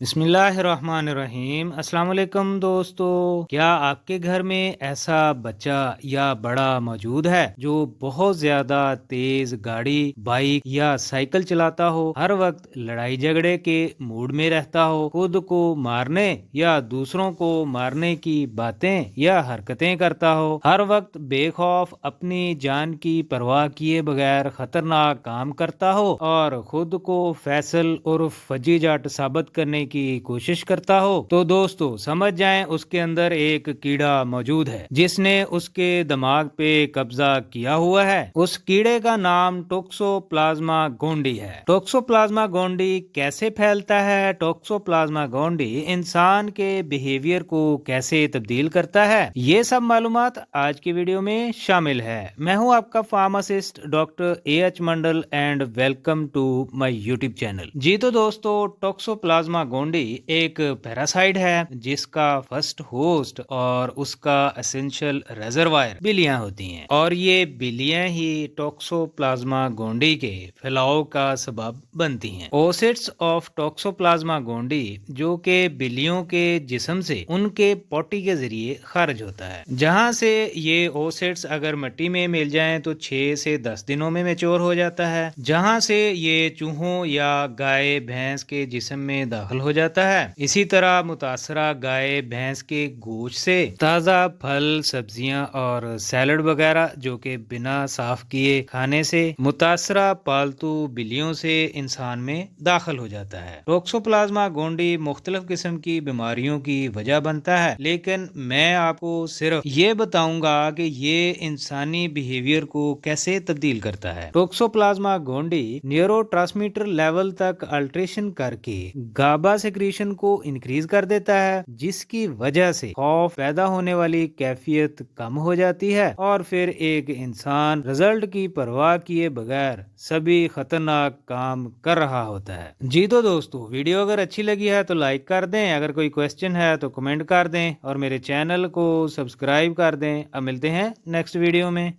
بسم اللہ الرحمن الرحیم۔ السلام علیکم دوستو، کیا آپ کے گھر میں ایسا بچہ یا بڑا موجود ہے جو بہت زیادہ تیز گاڑی، بائک یا سائیکل چلاتا ہو، ہر وقت لڑائی جھگڑے کے موڈ میں رہتا ہو، خود کو مارنے یا دوسروں کو مارنے کی باتیں یا حرکتیں کرتا ہو، ہر وقت بے خوف اپنی جان کی پرواہ کیے بغیر خطرناک کام کرتا ہو اور خود کو فیصل اور فجی جٹ ثابت کرنے کی کوشش کرتا ہو، تو دوستو سمجھ جائیں اس کے اندر ایک کیڑا موجود ہے جس نے اس کے دماغ پہ قبضہ کیا ہوا ہے۔ اس کیڑے کا نام ٹوکسوپلازما گونڈی ہے۔ ٹوکسوپلازما گونڈی کیسے پھیلتا ہے؟ ٹوکسوپلازما گونڈی انسان کے بیہیویئر کو کیسے تبدیل کرتا ہے، یہ سب معلومات آج کی ویڈیو میں شامل ہے۔ میں ہوں آپ کا pharmacist doctor A H Mandal and welcome to my YouTube channel. جی تو دوستو، ٹوکسوپلازما گونڈی ایک پیراسائٹ ہے جس کا فرسٹ ہوسٹ اور اس کا اسینشل ریزروائر بلیاں ہوتی ہیں، اور یہ بلیاں ہی ٹوکسوپلازما گونڈی کے پھیلاؤ کا سبب بنتی ہیں۔ اوسٹس آف ٹوکسوپلازما گونڈی جو کہ بلیوں کے جسم سے ان کے پوٹی کے ذریعے خارج ہوتا ہے، جہاں سے یہ اوسٹس اگر مٹی میں مل جائیں تو 6 سے 10 دنوں میں میچور ہو جاتا ہے، جہاں سے یہ چوہوں یا گائے بھینس کے جسم میں داخل ہو جاتا ہے۔ اسی طرح متاثرہ گائے بھینس کے گوشت سے تازہ پھل، سبزیاں اور سیلڈ وغیرہ جو کہ بنا صاف کیے کھانے سے متاثرہ پالتو بلیوں سے انسان میں داخل ہو جاتا ہے۔ ٹوکسوپلازما گونڈی مختلف قسم کی بیماریوں کی وجہ بنتا ہے، لیکن میں آپ کو صرف یہ بتاؤں گا کہ یہ انسانی بیہیویئر کو کیسے تبدیل کرتا ہے۔ ٹوکسوپلازما گونڈی نیورو ٹرانسمیٹر لیول تک الٹریشن کر کے گابا سیکریشن کو انکریز کر دیتا ہے، جس کی وجہ سے خوف پیدا ہونے والی کیفیت کم ہو جاتی ہے اور پھر ایک انسان رزلٹ کی پرواہ کیے بغیر سبھی خطرناک کام کر رہا ہوتا ہے۔ جی تو دوستو، ویڈیو اگر اچھی لگی ہے تو لائک کر دیں، اگر کوئی کوسچن ہے تو کمنٹ کر دیں اور میرے چینل کو سبسکرائب کر دیں۔ اب ملتے ہیں نیکسٹ ویڈیو میں۔